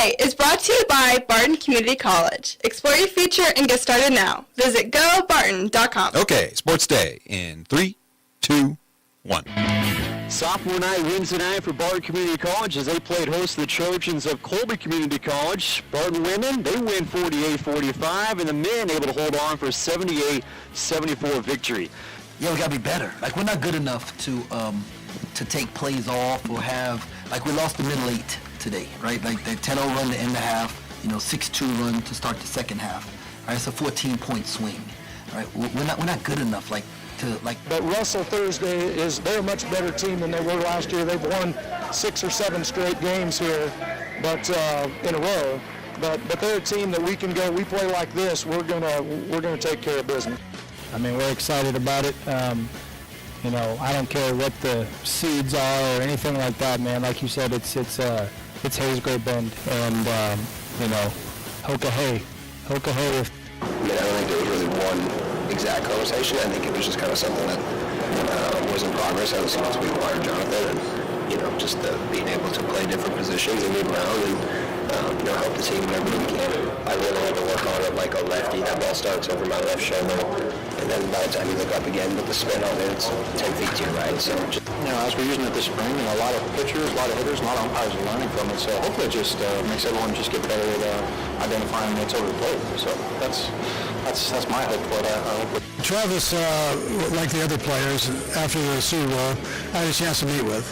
Day is brought to you by Barton Community College. Explore your future and get started now. Visit gobarton.com. Okay, Sports Day in 3, 2, 1. Sophomore night Wednesday night for Barton Community College as they played host to the Trojans of Colby Community College. Barton women, they win 48-45, and the men able to hold on for a 78-74 victory. Yeah, we gotta be better. Like, we're not good enough to take plays off or have, like, we lost the middle eight today, right? Like, the 10-0 run to end the half, 6-2 run to start the second half. Right, it's a 14-point swing. Right, we're not good enough, But Russell Thursday they're a much better team than they were last year. They've won 6 or 7 straight games here, but in a row. But they're a team that we can go. We play like this. We're gonna take care of business. I mean, we're excited about it. I don't care what the seeds are or anything like that, man. Like you said, it's Hayes Great Bend, and Hoka Hay. I mean, I don't think there was really one exact conversation. I think it was just kind of something that was in progress ever since we acquired Jonathan, and just being able to play different positions and move around and help the team whenever we can. I really had to work on it like a lefty. That ball starts over my left shoulder, and then by the time you look up again with the spin on it, it's 10 feet to your right. So as we're using it this spring, a lot of pitchers, a lot of hitters, a lot of umpires are learning from it. So hopefully it just makes everyone just get better at identifying hits over the plate. So that's my hope for it. I hope Travis, like the other players, after the Super Bowl, I had a chance to meet with.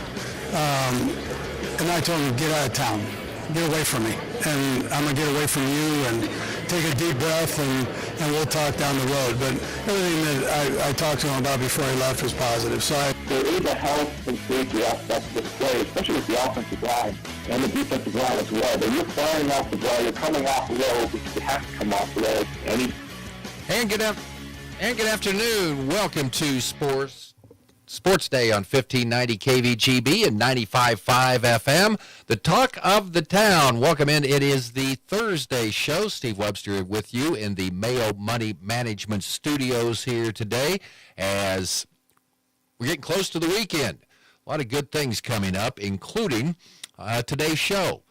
And I told him, get out of town. Get away from me. And I'm going to get away from you and take a deep breath and we'll talk down the road. But everything that I talked to him about before he left was positive. So there is a health and safety aspect of this play, especially with the offensive line and the defensive line as well. But you're firing off the ball, you're coming off low because you have to come off low. And good afternoon. Welcome to Sports Day on 1590 KVGB and 95.5 FM. The talk of the town. Welcome in. It is the Thursday show. Steve Webster with you in the Mayo Money Management Studios here today as we're getting close to the weekend. A lot of good things coming up, including today's show.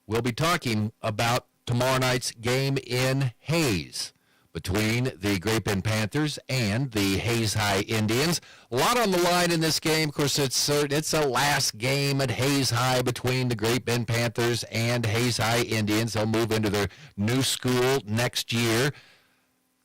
We'll be talking about tomorrow night's game in Hayes between the Great Bend Panthers and the Hayes High Indians. A lot on the line in this game. Of course, it's a last game at Hayes High between the Great Bend Panthers and Hayes High Indians. They'll move into their new school next year.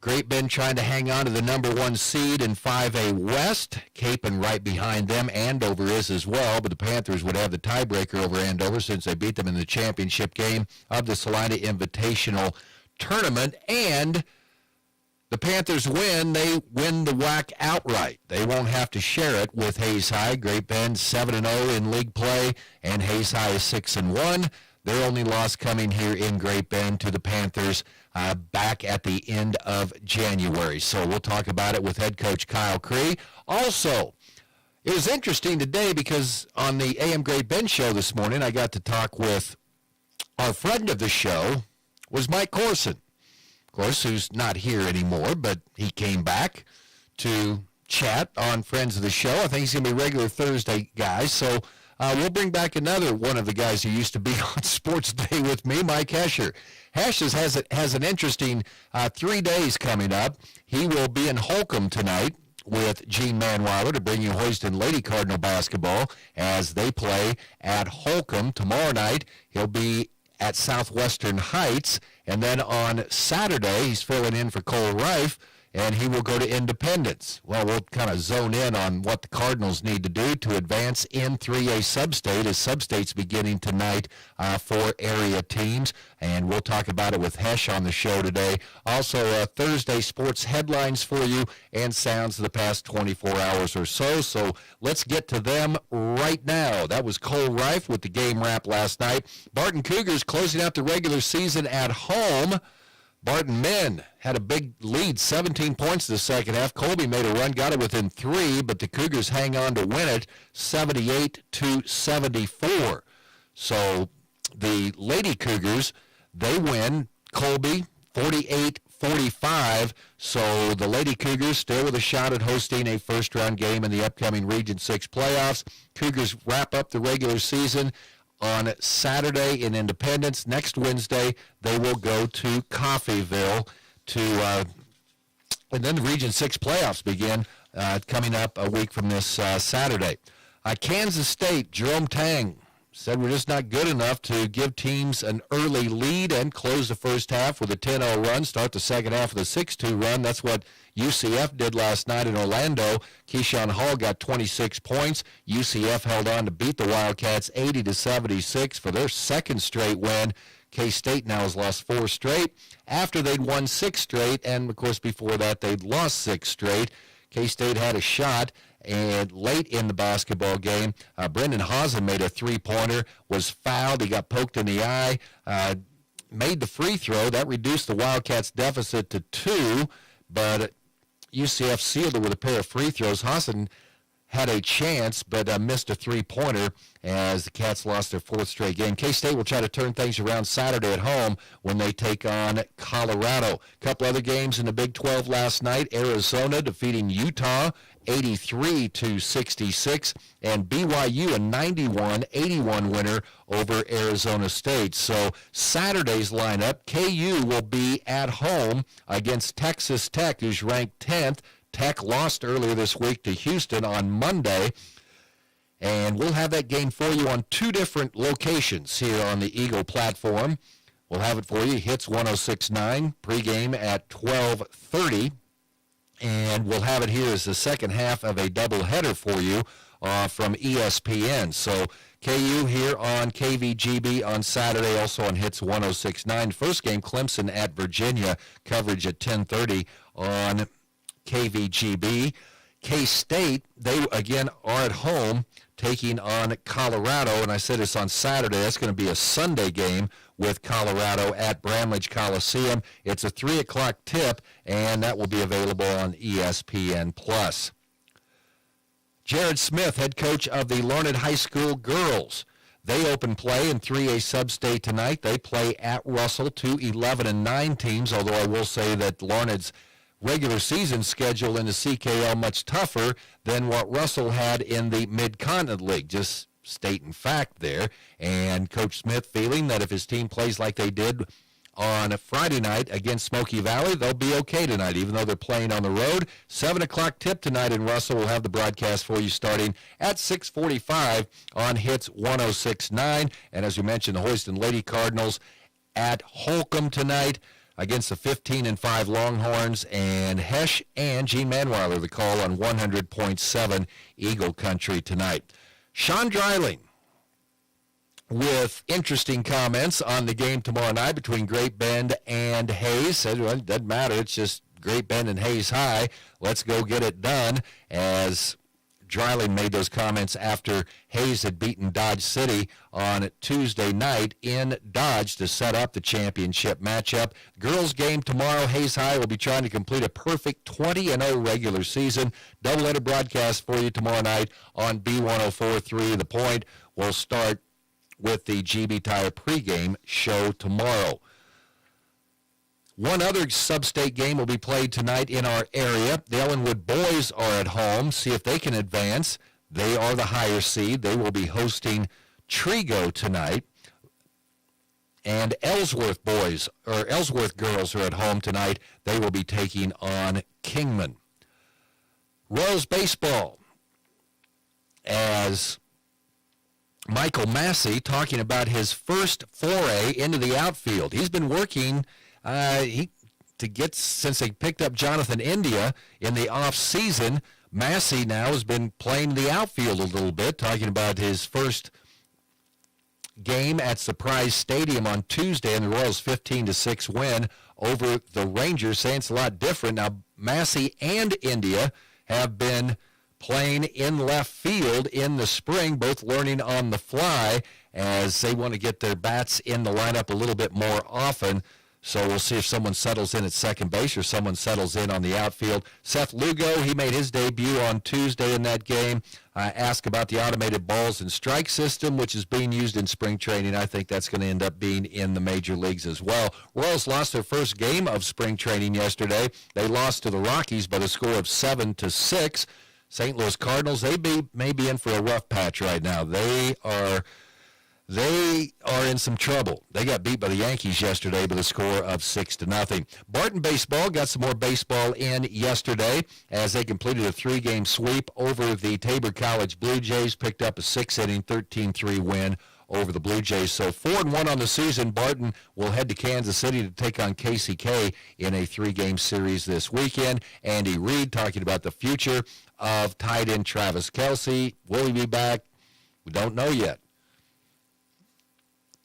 Great Bend trying to hang on to the number 1 seed in 5A West. Capon right behind them. Andover is as well, but the Panthers would have the tiebreaker over Andover since they beat them in the championship game of the Salina Invitational Tournament. And the Panthers win, they win the WAC outright. They won't have to share it with Hayes High. Great Bend 7-0 in league play, and Hayes High is 6-1. Their only loss coming here in Great Bend to the Panthers back at the end of January. So we'll talk about it with head coach Kyle Cree. Also, it was interesting today because on the AM Great Bend show this morning, I got to talk with our friend of the show was Mike Corson. Of course, who's not here anymore, but he came back to chat on Friends of the Show. I think he's going to be a regular Thursday guy. So we'll bring back another one of the guys who used to be on Sports Day with me, Mike Hesher. Hesher has an interesting 3 days coming up. He will be in Holcomb tonight with Gene Manweiler to bring you Houston Lady Cardinal basketball as they play at Holcomb. Tomorrow night, he'll be at Southwestern Heights. And then on Saturday, he's filling in for Cole Reif, and he will go to Independence. Well, we'll kind of zone in on what the Cardinals need to do to advance in 3A Substate, as Substate's beginning tonight for area teams. And we'll talk about it with Hesh on the show today. Also, Thursday sports headlines for you and sounds of the past 24 hours or so. So let's get to them right now. That was Cole Reif with the game wrap last night. Barton Cougars closing out the regular season at home. Barton men had a big lead, 17 points in the second half. Colby made a run, got it within 3, but the Cougars hang on to win it 78-74. So the Lady Cougars, they win Colby 48-45. So the Lady Cougars still with a shot at hosting a first-round game in the upcoming Region 6 playoffs. Cougars wrap up the regular season on Saturday in Independence. Next Wednesday, they will go to Coffeyville and then the Region 6 playoffs begin coming up a week from this Saturday. Kansas State, Jerome Tang said we're just not good enough to give teams an early lead and close the first half with a 10-0 run, start the second half with a 6-2 run. That's what UCF did last night in Orlando. Keyshawn Hall got 26 points. UCF held on to beat the Wildcats 80-76 for their second straight win. K-State now has lost 4 straight after they'd won 6 straight, and, of course, before that they'd lost 6 straight. K-State had a shot, and late in the basketball game, Brendan Hausen made a three-pointer, was fouled. He got poked in the eye, made the free throw. That reduced the Wildcats' deficit to 2, but UCF sealed it with a pair of free throws. Hausen had a chance, but missed a three-pointer as the Cats lost their 4th straight game. K-State will try to turn things around Saturday at home when they take on Colorado. A couple other games in the Big 12 last night. Arizona defeating Utah 83-66, and BYU a 91-81 winner over Arizona State. So Saturday's lineup, KU will be at home against Texas Tech, who's ranked 10th. Tech lost earlier this week to Houston on Monday, and we'll have that game for you on 2 different locations here on the Eagle platform. We'll have it for you, Hits 106.9, pregame at 12:30, and we'll have it here as the second half of a doubleheader for you from ESPN. So KU here on KVGB on Saturday, also on Hits 106.9. First game, Clemson at Virginia, coverage at 10:30 on KVGB. K-State, they again are at home taking on Colorado, and I said it's on Saturday. That's going to be a Sunday game with Colorado at Bramlage Coliseum. It's a 3 o'clock tip, and that will be available on ESPN+. Jared Smith, head coach of the Larned High School girls. They open play in 3A Sub-State tonight. They play at Russell, 2 11-9 teams, although I will say that Larned's regular season schedule in the CKL much tougher than what Russell had in the Mid-Continent League. Just stating fact there. And Coach Smith feeling that if his team plays like they did on a Friday night against Smoky Valley, they'll be okay tonight, even though they're playing on the road. 7 o'clock tip tonight in Russell. We'll have the broadcast for you starting at 6:45 on Hits 106.9. And as we mentioned, the Houston Lady Cardinals at Holcomb tonight against the 15-5 Longhorns, and Hesh and Gene Manweiler the call on 100.7 Eagle Country tonight. Sean Dreiling with interesting comments on the game tomorrow night between Great Bend and Hayes. Said, well, it doesn't matter. It's just Great Bend and Hayes High. Let's go get it done, as Dreiling made those comments after Hayes had beaten Dodge City on Tuesday night in Dodge to set up the championship matchup. Girls game tomorrow. Hayes High will be trying to complete a perfect 20-0 regular season. Doubleheader broadcast for you tomorrow night on B104.3. The Point will start with the GB Tire pregame show tomorrow. One other sub-state game will be played tonight in our area. The Ellenwood boys are at home. See if they can advance. They are the higher seed. They will be hosting Trigo tonight. And Ellsworth girls are at home tonight. They will be taking on Kingman. Royals baseball, as Michael Massey talking about his first foray into the outfield. He's been working since they picked up Jonathan India in the off season. Massey now has been playing the outfield a little bit, talking about his first game at Surprise Stadium on Tuesday and the Royals' 15-6 win over the Rangers, saying it's a lot different. Now, Massey and India have been playing in left field in the spring, both learning on the fly as they want to get their bats in the lineup a little bit more often. So we'll see if someone settles in at second base or someone settles in on the outfield. Seth Lugo, he made his debut on Tuesday in that game. Asked about the automated balls and strike system, which is being used in spring training. I think that's going to end up being in the major leagues as well. Royals lost their first game of spring training yesterday. They lost to the Rockies by the score of 7-6. St. Louis Cardinals, may be in for a rough patch right now. They are they are in some trouble. They got beat by the Yankees yesterday with a score of 6-0. Barton baseball got some more baseball in yesterday as they completed a 3-game sweep over the Tabor College Blue Jays, picked up a 6-inning, 13-3 win over the Blue Jays. So 4-1 on the season. Barton will head to Kansas City to take on KCK in a 3-game series this weekend. Andy Reid talking about the future of tight end Travis Kelce. Will he be back? We don't know yet.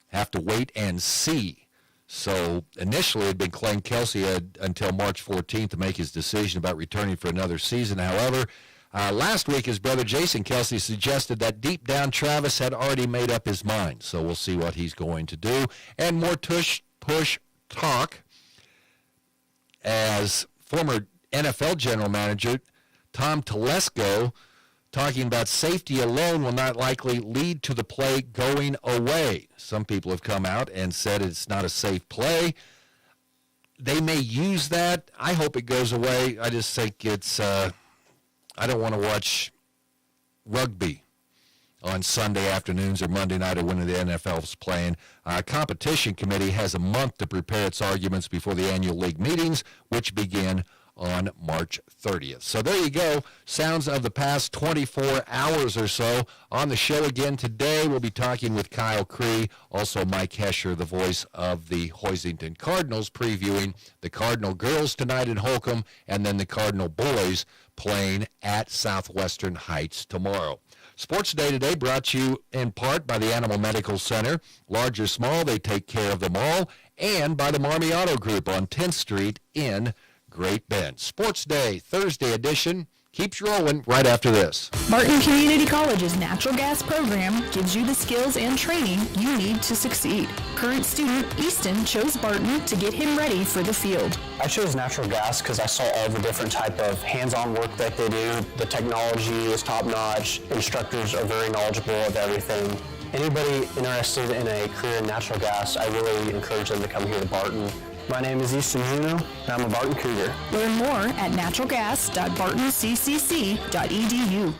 Have to wait and see. So initially it had been claimed Kelce had until March 14th to make his decision about returning for another season. However, last week his brother Jason Kelce suggested that deep down Travis had already made up his mind. So we'll see what he's going to do. And more push talk as former NFL general manager Tom Telesco talking about safety alone will not likely lead to the play going away. Some people have come out and said it's not a safe play. They may use that. I hope it goes away. I just think it's, I don't want to watch rugby on Sunday afternoons or Monday night or when the NFL is playing. Competition committee has a month to prepare its arguments before the annual league meetings, which begin on March 30th. So there you go. Sounds of the past 24 hours or so. On the show again today, we'll be talking with Kyle Cree, also Mike Hesher, the voice of the Hoisington Cardinals, previewing the Cardinal girls tonight in Holcomb and then the Cardinal boys playing at Southwestern Heights tomorrow. Sports Day today brought to you in part by the Animal Medical Center. Large or small, they take care of them all. And by the Marmy Auto Group on 10th Street in Great Bend. Sports Day, Thursday edition, keeps rolling right after this. Barton Community College's natural gas program gives you the skills and training you need to succeed. Current student Easton chose Barton to get him ready for the field. I chose natural gas because I saw all the different type of hands-on work that they do. The technology is top-notch. Instructors are very knowledgeable of everything. Anybody interested in a career in natural gas, I really encourage them to come here to Barton. My name is Easton Juno, and I'm a Barton Cougar. Learn more at naturalgas.bartonccc.edu.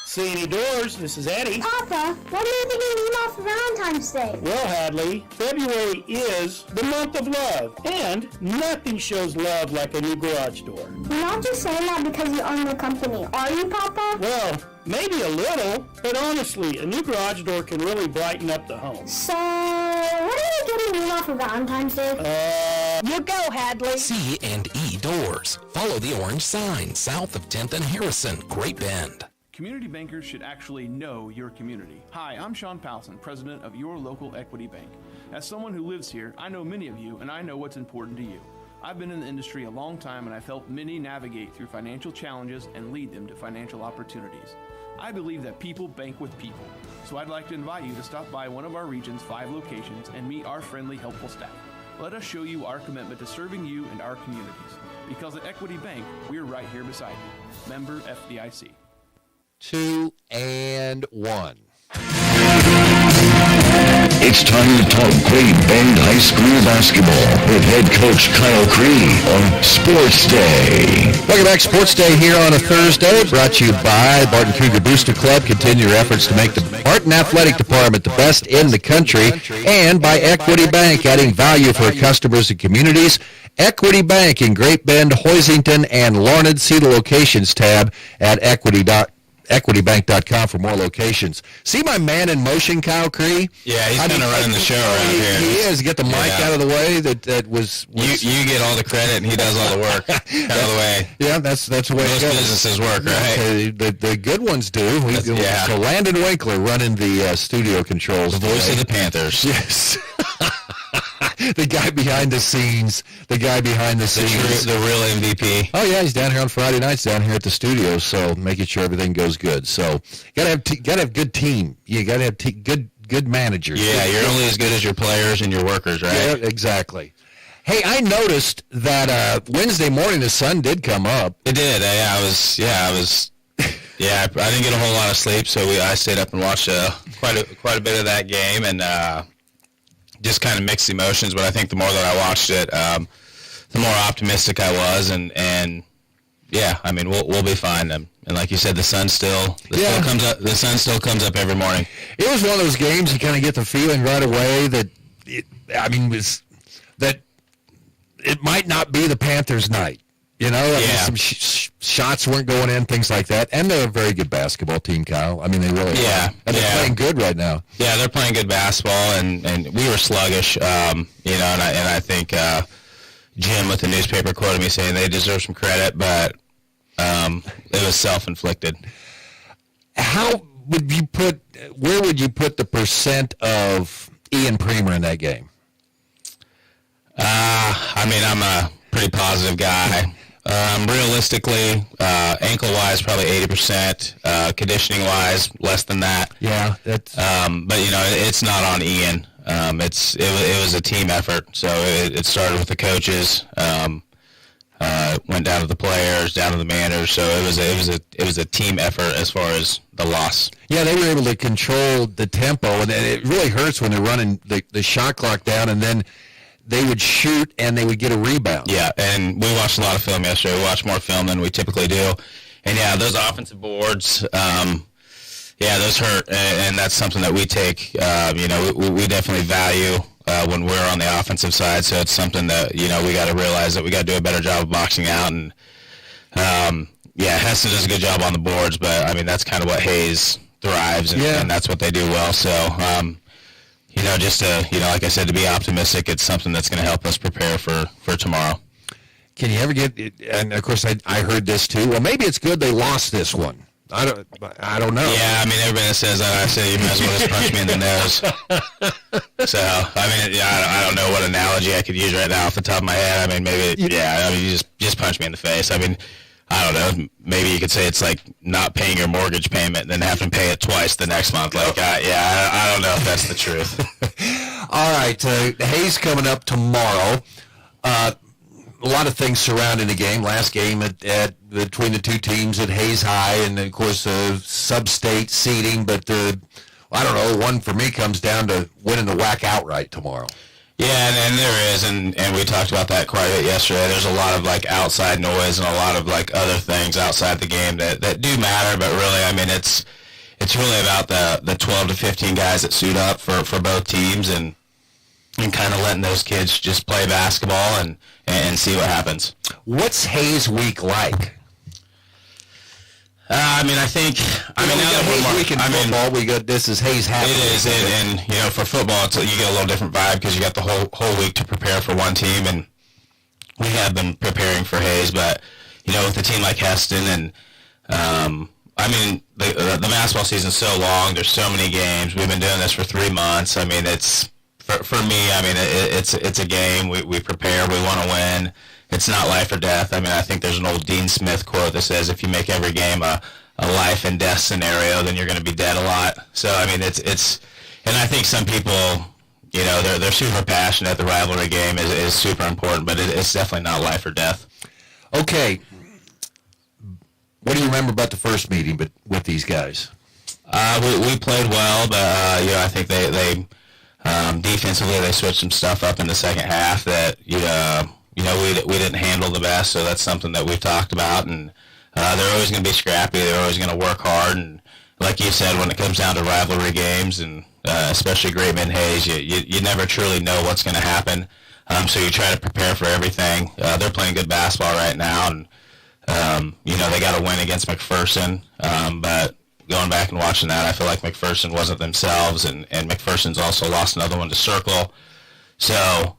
C&E Doors, this is Eddie. Papa, what are you thinking email for Valentine's Day? Well, Hadley, February is the month of love, and nothing shows love like a new garage door. You're not just saying that because you own the company, are you, Papa? Well, maybe a little, but honestly, a new garage door can really brighten up the home. So, what are you getting email for Valentine's Day? You go, Hadley. C&E Doors. Follow the orange sign south of 10th and Harrison, Great Bend. Community bankers should actually know your community. Hi, I'm Sean Powelson, president of Your Local Equity Bank. As someone who lives here, I know many of you, and I know what's important to you. I've been in the industry a long time, and I've helped many navigate through financial challenges and lead them to financial opportunities. I believe that people bank with people, so I'd like to invite you to stop by one of our region's 5 locations and meet our friendly, helpful staff. Let us show you our commitment to serving you and our communities. Because at Equity Bank, we're right here beside you. Member FDIC. 2 and 1. It's time to talk Great Bend High School basketball with head coach Kyle Cree on Sports Day. Welcome back, Sports Day here on a Thursday, brought to you by Barton Cougar Booster Club. Continue your efforts to make the Barton Athletic Department the best in the country, and by Equity Bank, adding value for customers and communities. Equity Bank in Great Bend, Hoisington, and Larned. See the locations tab at equitybank.com for more locations. See my man in motion, Kyle Cree? Yeah, he's kind of running the show around here. He is. Get the mic out of the way. That was you get all the credit and he does all the work out of the way. Yeah, that's the way most businesses work, right? The good ones do. So Landon Winkler running the studio controls. The voice of the Panthers. Yes. The guy behind the scenes. The real MVP. Oh yeah, he's down here on Friday nights, down here at the studio. So making sure everything goes good. So gotta have good team. You gotta have good managers. Yeah, you're only as good as your players and your workers, right? Yeah, exactly. Hey, I noticed that Wednesday morning the sun did come up. It did. I was. Yeah, I didn't get a whole lot of sleep, so I stayed up and watched quite a bit of that game, and just kind of mixed emotions. But I think the more that I watched it, the more optimistic I was, and yeah, I mean we'll be fine. And like you said, the sun still comes up. The sun still comes up every morning. It was one of those games you kind of get the feeling right away that it might not be the Panthers' night. You know, I mean, some shots weren't going in, things like that. And they're a very good basketball team, Kyle. I mean, they really are. And they're playing good right now. Yeah, they're playing good basketball, and we were sluggish, you know, and I think Jim with the newspaper quoted me saying they deserve some credit, but it was self-inflicted. Where would you put the percent of Ian Premer in that game? I mean, I'm a pretty positive guy. Realistically, ankle-wise, probably 80%. Conditioning-wise, less than that. Yeah, that's. But you know, it's not on Ian. It was a team effort. So it started with the coaches. Went down to the players, down to the managers. So it was a team effort as far as the loss. Yeah, they were able to control the tempo, and it really hurts when they're running the shot clock down, and then they would shoot and they would get a rebound. Yeah, and we watched a lot of film yesterday. We watched more film than we typically do. And, yeah, those offensive boards, those hurt. And that's something that we take, you know, we definitely value when we're on the offensive side. So it's something that, you know, we got to realize that we got to do a better job of boxing out. And, Heston does a good job on the boards, but, I mean, that's kind of what Hayes thrives, and that's what they do well. So, you know, just to, you know, like I said, to be optimistic, it's something that's going to help us prepare for tomorrow. Can you ever get? And of course, I heard this too. Well, maybe it's good they lost this one. I don't know. Yeah, I mean, everybody that says that, I say you might as well just punch me in the nose. So, I mean, I don't know what analogy I could use right now off the top of my head. I mean, maybe, I mean, you just punch me in the face. I mean, I don't know. Maybe you could say it's like not paying your mortgage payment and then having to pay it twice the next month. Like, I don't know if that's the truth. All right, Hayes coming up tomorrow. A lot of things surrounding the game. Last game at between the two teams at Hayes High, and of course sub-state seeding. But I don't know. One for me comes down to winning the WAC outright tomorrow. Yeah, and there is, and we talked about that quite a bit yesterday. There's a lot of, like, outside noise and a lot of, like, other things outside the game that do matter, but really, I mean, it's really about the 12 to 15 guys that suit up for both teams and kind of letting those kids just play basketball and see what happens. What's Hayes week like? I mean, now that Hayes week in football, we got this is Hayes half. It is, and you know, for football, you get a little different vibe because you got the whole week to prepare for one team, and we have been preparing for Hayes, but you know, with a team like Heston, and I mean, the basketball season's so long. There's so many games. We've been doing this for 3 months. I mean, it's for me. I mean, it's a game. We prepare. We want to win. It's not life or death. I mean, I think there's an old Dean Smith quote that says, if you make every game a life and death scenario, then you're going to be dead a lot. So, I mean, it's and I think some people, you know, they're super passionate. The rivalry game is super important, but it's definitely not life or death. Okay. What do you remember about the first meeting with these guys? We played well, but, you know, I think they defensively, they switched some stuff up in the second half that, you know, we didn't handle the best, so that's something that we've talked about, and they're always going to be scrappy. They're always going to work hard, and like you said, when it comes down to rivalry games, and especially Great Bend Hayes, you never truly know what's going to happen, so you try to prepare for everything. They're playing good basketball right now, and you know, they got to win against McPherson, but going back and watching that, I feel like McPherson wasn't themselves, and McPherson's also lost another one to Circle, so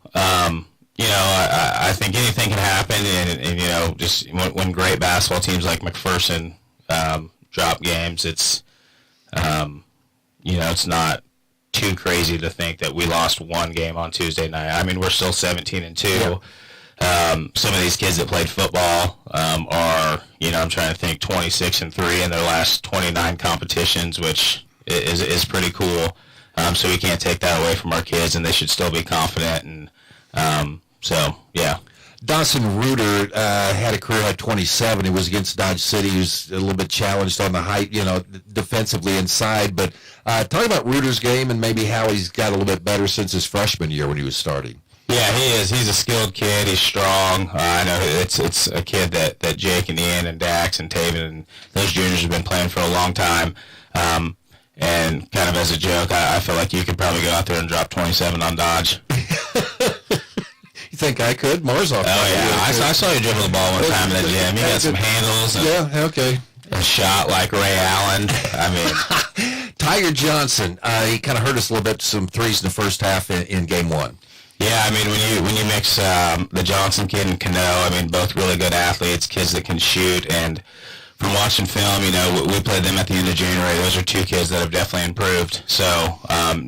you know, I think anything can happen, and you know, just when great basketball teams like McPherson drop games, it's, you know, it's not too crazy to think that we lost one game on Tuesday night. I mean, we're still 17-2. Some of these kids that played football are, you know, I'm trying to think, 26-3 in their last 29 competitions, which is pretty cool. So we can't take that away from our kids, and they should still be confident, and so, yeah. Dawson Reuter had a career high 27. He was against Dodge City. He was a little bit challenged on the height, you know, defensively inside. But talk about Reuter's game and maybe how he's got a little bit better since his freshman year when he was starting. Yeah, Yeah, he is. He's a skilled kid. He's strong. I know it's a kid that Jake and Ian and Dax and Taven and those juniors have been playing for a long time. And kind of as a joke, I feel like you could probably go out there and drop 27 on Dodge. You think I could? Marzoff. Oh, yeah. I saw you dribble the ball one time in the gym. You got some handles. Yeah, okay. A shot like Ray Allen. I mean, Tiger Johnson, he kind of hurt us a little bit, some threes in the first half in game one. Yeah, I mean, when you mix the Johnson kid and Cano, I mean, both really good athletes, kids that can shoot, and from watching film, you know, we played them at the end of January. Those are two kids that have definitely improved. So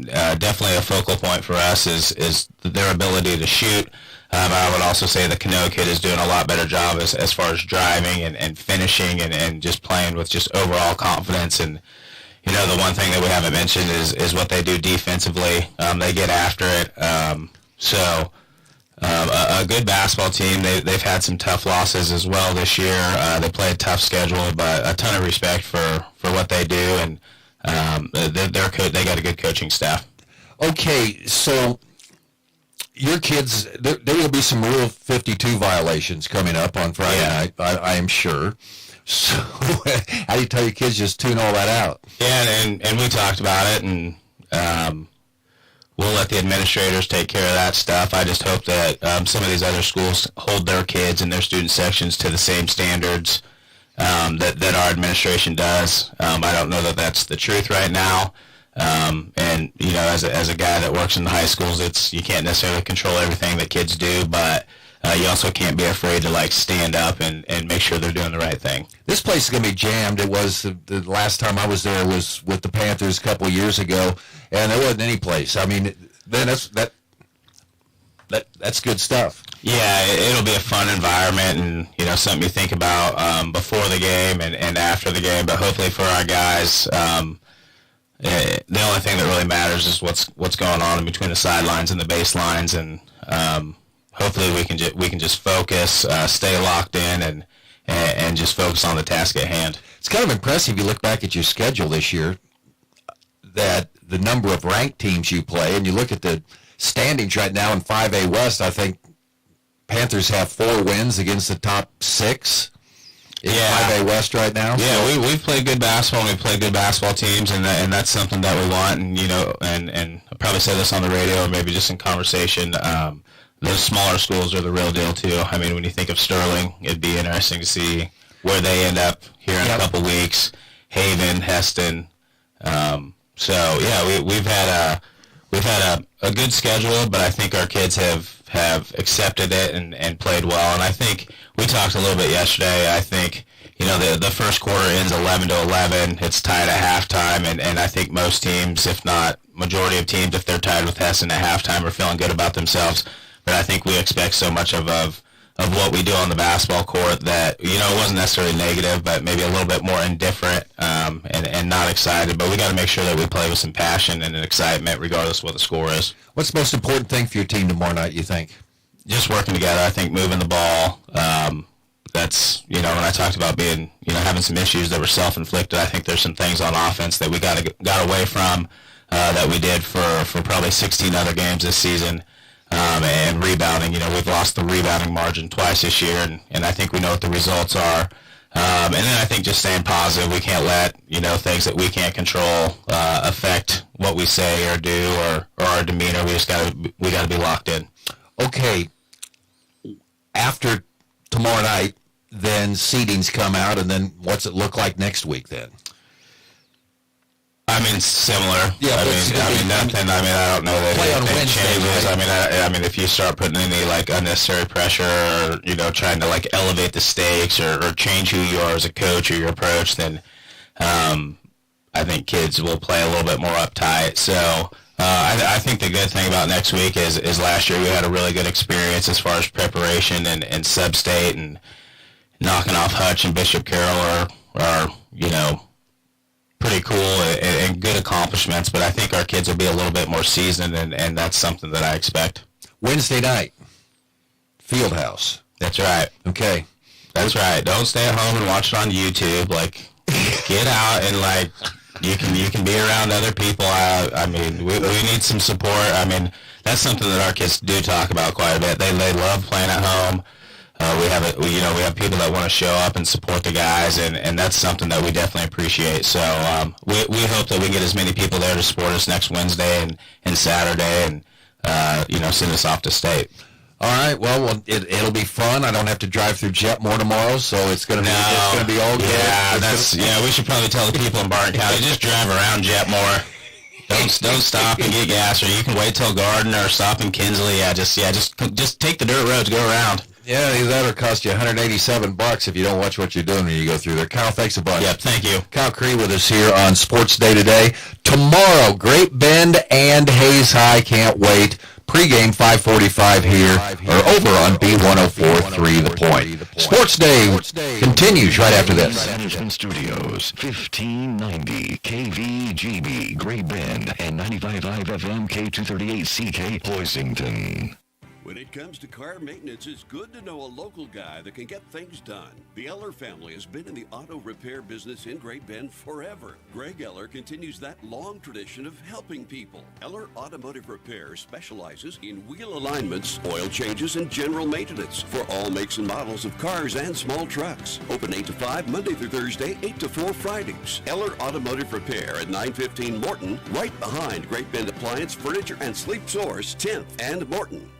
definitely a focal point for us is their ability to shoot. I would also say the Cano kid is doing a lot better job as far as driving and finishing and just playing with just overall confidence. And, you know, the one thing that we haven't mentioned is what they do defensively. They get after it. So a good basketball team. They've had some tough losses as well this year. They play a tough schedule, but a ton of respect for what they do, and they got a good coaching staff. Okay, so your kids, there will be some Rule 52 violations coming up on Friday night, I am sure. So how do you tell your kids just tune all that out? Yeah, and we talked about it, and we'll let the administrators take care of that stuff. I just hope that some of these other schools hold their kids and their student sections to the same standards that our administration does. I don't know that that's the truth right now. And, you know, as a guy that works in the high schools, you can't necessarily control everything that kids do, but you also can't be afraid to, like, stand up and make sure they're doing the right thing. This place is going to be jammed. It was the last time I was there was with the Panthers a couple of years ago, and there wasn't any place. I mean, then that's good stuff. Yeah, it'll be a fun environment, and, you know, something you think about before the game and after the game. But hopefully for our guys, the only thing that really matters is what's going on in between the sidelines and the baselines, and hopefully we can just focus, stay locked in, and just focus on the task at hand. It's kind of impressive. You look back at your schedule this year, that the number of ranked teams you play, and you look at the standings right now in 5A West. I think Panthers have 4 wins against the top 6 in 5A West right now. Yeah, so we've played good basketball, and we play good basketball teams, and that's something that we want. And, you know, and I'll probably say this on the radio or maybe just in conversation, those smaller schools are the real deal, too. I mean, when you think of Sterling, it'd be interesting to see where they end up here in a couple weeks. Haven, Heston. So, yeah, we've had a good schedule, but I think our kids have accepted it and played well. And I think we talked a little bit yesterday. I think, you know, the first quarter ends 11-11. It's tied at halftime, and I think most teams, if not majority of teams, if they're tied with Heston at halftime, are feeling good about themselves. But I think we expect so much of what we do on the basketball court that, you know, it wasn't necessarily negative, but maybe a little bit more indifferent and not excited. But we got to make sure that we play with some passion and an excitement regardless of what the score is. What's the most important thing for your team tomorrow night, you think? Just working together. I think moving the ball. That's, you know, when I talked about being, you know, having some issues that were self-inflicted, I think there's some things on offense that we got away from that we did for probably 16 other games this season. And rebounding, you know, we've lost the rebounding margin twice this year, and I think we know what the results are. And then I think just staying positive. We can't let, you know, things that we can't control affect what we say or do or our demeanor. We got to be locked in. Okay. After tomorrow night, then seedings come out, and then what's it look like next week then? I mean, similar. Yeah, I mean, nothing. I mean, I don't know that anything changes. Right? I mean, if you start putting any like unnecessary pressure, or, you know, trying to like elevate the stakes or change who you are as a coach or your approach, then I think kids will play a little bit more uptight. So I think the good thing about next week is last year we had a really good experience as far as preparation and sub-state, and knocking off Hutch and Bishop Carroll are you know, pretty cool and good accomplishments, but I think our kids will be a little bit more seasoned, and that's something that I expect. Wednesday night, Fieldhouse. That's right. Okay. That's right. Don't stay at home and watch it on YouTube. Like, get out and, like, you can be around other people. I mean, we need some support. I mean, That's something that our kids do talk about quite a bit. They love playing at home. We have people that want to show up and support the guys, and that's something that we definitely appreciate. So we hope that we get as many people there to support us next Wednesday and Saturday, and send us off to state. All right. Well, it'll be fun. I don't have to drive through Jetmore tomorrow, so it's gonna be all good. Yeah, we should probably tell the people in Barton County, just drive around Jetmore. Don't stop and get gas, or you can wait till Gardner or stop in Kinsley. Just take the dirt roads, go around. Yeah, that'll cost you $187 if you don't watch what you're doing when you go through there. Kyle, thanks a bunch. Yep, thank you. Kyle Cree with us here on Sports Day today. Tomorrow, Great Bend and Hayes High. Can't wait. Pre-game 5:45 here, or over on B104.3 The Point. Sports Day continues right after this. Management Studios, 1590 KVGB, Great Bend, and 95.5 FM K238CK, Hoisington. When it comes to car maintenance, it's good to know a local guy that can get things done. The Eller family has been in the auto repair business in Great Bend forever. Greg Eller continues that long tradition of helping people. Eller Automotive Repair specializes in wheel alignments, oil changes, and general maintenance for all makes and models of cars and small trucks. Open 8 to 5 Monday through Thursday, 8 to 4 Fridays. Eller Automotive Repair at 915 Morton, right behind Great Bend Appliance, Furniture, and Sleep Source, 10th and Morton.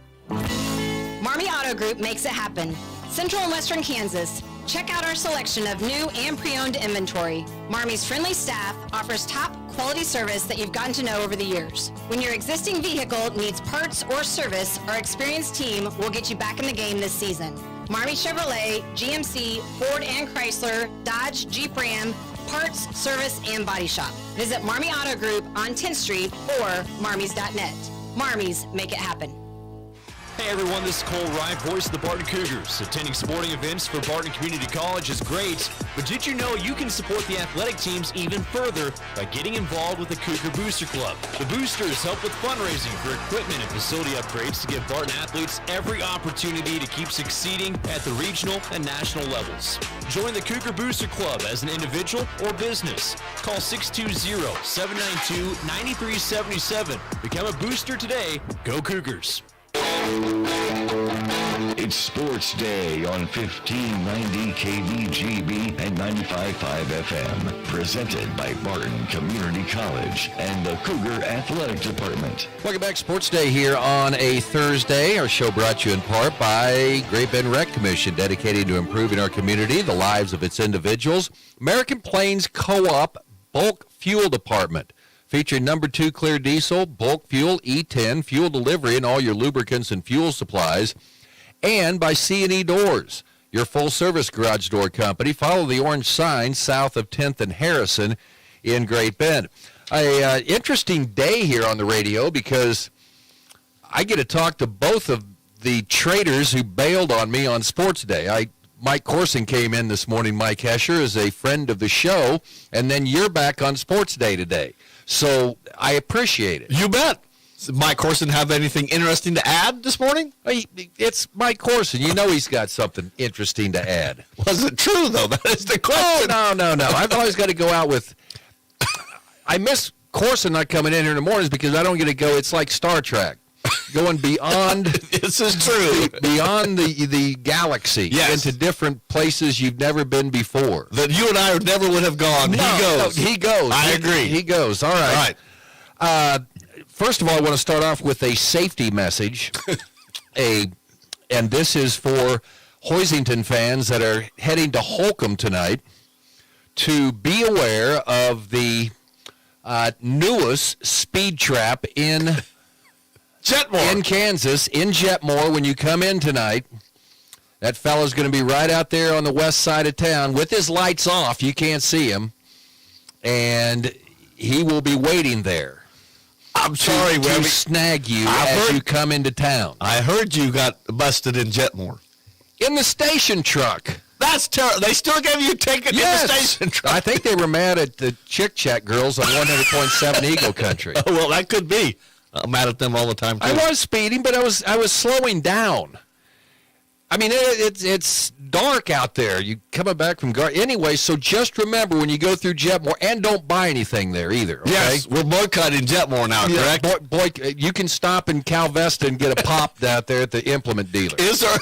Marmy Auto Group makes it happen. Central and Western Kansas. Check out our selection of new and pre-owned inventory. Marmy's friendly staff offers top quality service that you've gotten to know over the years. When your existing vehicle needs parts or service, our experienced team will get you back in the game this season. Marmy Chevrolet, GMC, Ford and Chrysler, Dodge, Jeep Ram, parts, service, and body shop. Visit Marmy Auto Group on 10th Street or marmys.net. Marmy's, make it happen. Hey everyone, this is Cole Wright, voice of the Barton Cougars. Attending sporting events for Barton Community College is great, but did you know you can support the athletic teams even further by getting involved with the Cougar Booster Club? The Boosters help with fundraising for equipment and facility upgrades to give Barton athletes every opportunity to keep succeeding at the regional and national levels. Join the Cougar Booster Club as an individual or business. Call 620-792-9377. Become a booster today. Go Cougars. It's Sports Day on 1590 KVGB and 95.5 FM. Presented by Barton Community College and the Cougar Athletic Department. Welcome back. Sports Day here on a Thursday. Our show brought to you in part by Great Bend Rec Commission, dedicated to improving our community, the lives of its individuals. American Plains Co-op Bulk Fuel Department, featuring number 2 clear diesel, bulk fuel, E10, fuel delivery, and all your lubricants and fuel supplies. And by C&E Doors, your full-service garage door company. Follow the orange sign south of 10th and Harrison in Great Bend. An interesting day here on the radio because I get to talk to both of the traders who bailed on me on Sports Day. Mike Corson came in this morning. Mike Hesher is a friend of the show, and then you're back on Sports Day today. So I appreciate it. You bet. Does Mike Corson have anything interesting to add this morning? It's Mike Corson. You know he's got something interesting to add. Was it true, though? That is the question. Oh, no. I've always got to go out with... I miss Corson not coming in here in the mornings because I don't get to go. It's like Star Trek. Going beyond... This is true. Beyond the galaxy. Yes. Into different places you've never been before. That you and I never would have gone. No, he goes. I agree. He goes. All right. First of all, I want to start off with a safety message. And this is for Hoisington fans that are heading to Holcomb tonight to be aware of the newest speed trap in Jetmore. In Kansas, in Jetmore, when you come in tonight. That fellow's going to be right out there on the west side of town with his lights off. You can't see him. And he will be waiting there. I'm sorry, to snag you as you come into town. I heard you got busted in Jetmore. In the station truck. That's terrible. They still gave you a ticket in the station truck. I think they were mad at the Chick Chat girls on 100.7 Eagle Country. Oh, well, that could be. I'm mad at them all the time, too. I was speeding, but I was slowing down. I mean, it's dark out there. You coming back from anyway. So just remember when you go through Jetmore, and don't buy anything there either. Okay? Yes, we're boycotting Jetmore now, correct? Boy, you can stop in Cal Vesta and get a pop out there at the implement dealer. Is there a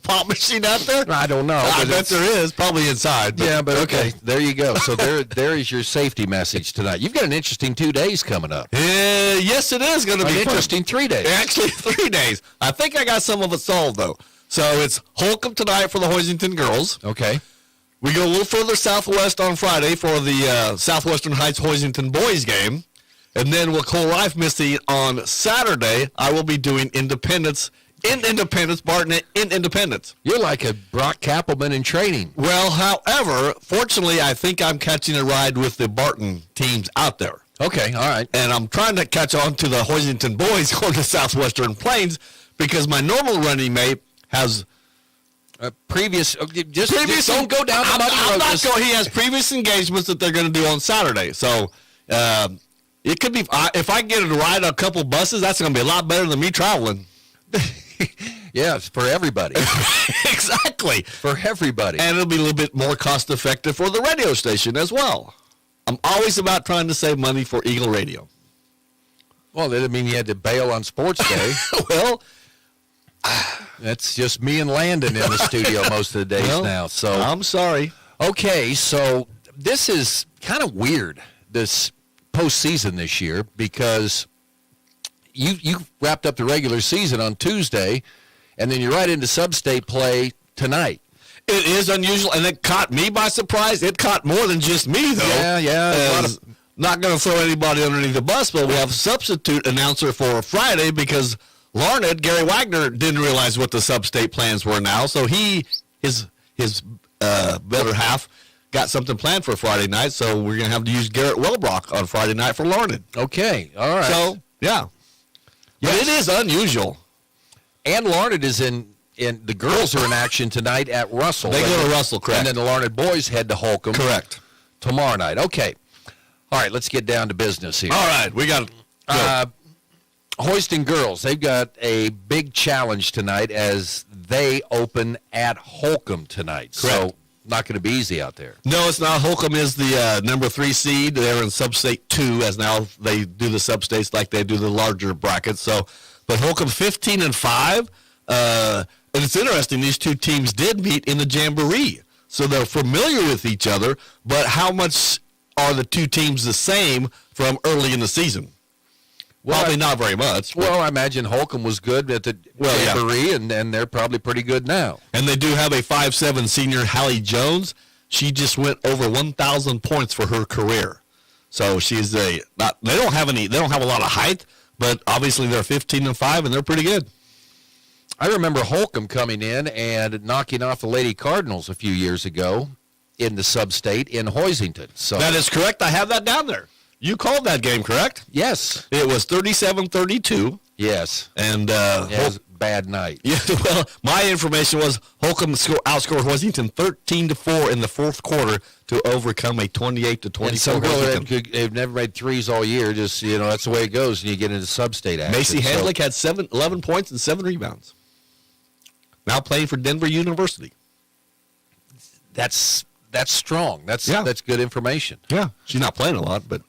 pop machine out there? I don't know. I bet there is, probably inside. But, yeah, but okay, there you go. So there is your safety message tonight. You've got an interesting 2 days coming up. Yes, it is going to be an interesting 3 days. Actually, 3 days. I think I got some of it solved, though. So it's Holcomb tonight for the Hoisington girls. Okay. We go a little further southwest on Friday for the Southwestern Heights Hoisington boys game. And then with Cole Rife missing on Saturday, I will be doing Independence in Independence, Barton in Independence. You're like a Brock Kappelman in training. Well, however, fortunately, I think I'm catching a ride with the Barton teams out there. Okay, all right. And I'm trying to catch on to the Hoisington boys going to Southwestern Plains because my normal running mate has previous don't go down the muddy road. He has previous engagements that they're going to do on Saturday. So it could be, if I get to ride a couple buses, that's going to be a lot better than me traveling. Yeah, it's for everybody. Exactly. For everybody. And it'll be a little bit more cost effective for the radio station as well. I'm always about trying to save money for Eagle Radio. Well, that didn't mean you had to bail on Sports Day. Well, that's just me and Landon in the studio most of the days now. So I'm sorry. Okay, so this is kind of weird, this postseason this year, because you wrapped up the regular season on Tuesday, and then you're right into sub-state play tonight. It is unusual, and it caught me by surprise. It caught more than just me, though. Yeah. Not going to throw anybody underneath the bus, but we have a substitute announcer for Friday because Larned, Gary Wagner, didn't realize what the sub-state plans were now, so his better half got something planned for Friday night, so we're going to have to use Garrett Welbrock on Friday night for Larned. Okay, all right. So, yeah. But it is unusual. And Larned is in the girls are in action tonight at Russell. They go to Russell, correct. And then the Larned boys head to Holcomb. Correct. Tomorrow night. Okay. All right, let's get down to business here. All right, we got Hoiston girls, they've got a big challenge tonight as they open at Holcomb tonight. Correct. So not going to be easy out there. No, it's not. Holcomb is the number 3 seed. They're in Sub-State 2, as now they do the sub-states like they do the larger brackets. So, but Holcomb 15-5. And it's interesting, these two teams did meet in the Jamboree. So they're familiar with each other, but how much are the two teams the same from early in the season? Probably not very much. Well, I imagine Holcomb was good at the Jamboree, and they're probably pretty good now. And they do have a 5'7" senior, Hallie Jones. She just went over 1,000 points for her career. So she's they don't have a lot of height, but obviously they're 15-5 and they're pretty good. I remember Holcomb coming in and knocking off the Lady Cardinals a few years ago in the sub-state in Hoisington. So that is correct. I have that down there. You called that game, correct? Yes. It was 37-32. Yes. And it was a bad night. Yeah. Well, my information was Holcomb outscored Hoisington 13-4 in the fourth quarter to overcome a 28-24. And some girls have never made threes all year. Just that's the way it goes when you get into sub-state action. Macy Handlick had 11 points and 7 rebounds. Now playing for Denver University. That's strong. That's good information. Yeah. She's not playing a lot, but.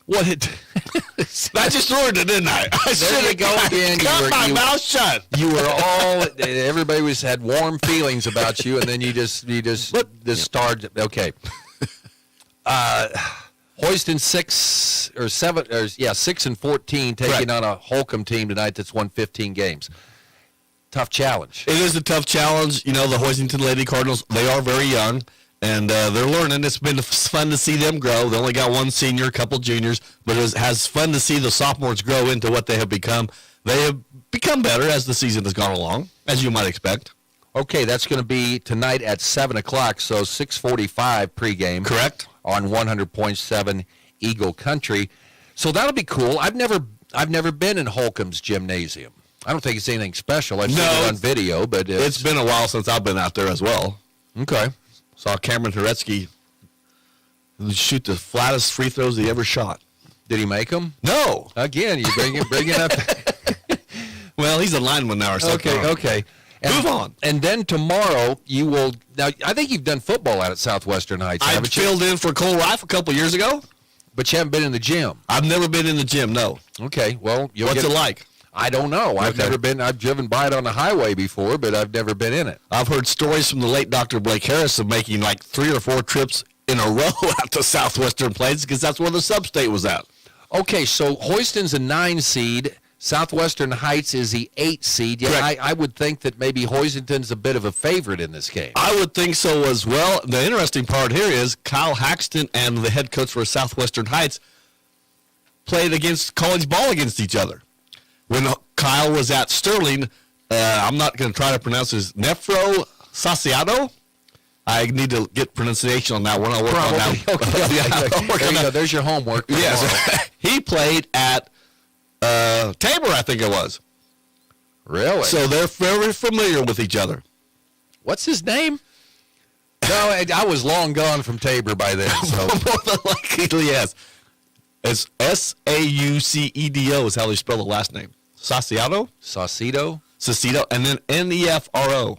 What it? I just threw it, didn't I? There you go again. Got my mouth shut. You were all. Everybody had warm feelings about you, and then you just started. Okay. Hoiston 6-14, taking on a Holcomb team tonight that's won 15 games. Tough challenge. It is a tough challenge. The Hoisington Lady Cardinals, they are very young. And they're learning. It's been fun to see them grow. They only got one senior, a couple juniors, but it has fun to see the sophomores grow into what they have become. They have become better as the season has gone along, as you might expect. Okay, that's going to be tonight at 7 o'clock, so 6:45 pregame. Correct. On 100.7 Eagle Country. So that'll be cool. I've never been in Holcomb's gymnasium. I don't think it's anything special. I've seen it on video, but it's been a while since I've been out there as well. Okay. Saw Cameron Turetsky shoot the flattest free throws he ever shot. Did he make them? No. Again, you bring it up. Well, he's a lineman now or something. Okay. Move on. And then tomorrow you will. Now I think you've done football out at Southwestern Heights. I filled in for Cole Rife a couple years ago. But you haven't been in the gym. I've never been in the gym, no. Okay, well, what's it like? I don't know. I've never been. I've driven by it on the highway before, but I've never been in it. I've heard stories from the late Dr. Blake Harris of making like 3 or 4 trips in a row out to Southwestern Plains because that's where the sub-state was at. Okay, so Houston's a 9 seed. Southwestern Heights is the 8 seed. Yeah, I would think that maybe Hoisington's a bit of a favorite in this game. I would think so as well. The interesting part here is Kyle Haxton and the head coach for Southwestern Heights played against college ball against each other. When Kyle was at Sterling, I'm not going to try to pronounce his Nefro Saciado. I need to get pronunciation on that one. I'll work on that. Okay. There you go. There's your homework. Yes. He played at Tabor, I think it was. Really? So they're very familiar with each other. What's his name? No, I was long gone from Tabor by then. So more than likely, yes. It's Saucedo is how they spell the last name. Saciado? Saucedo? Saucedo, and then Nefro.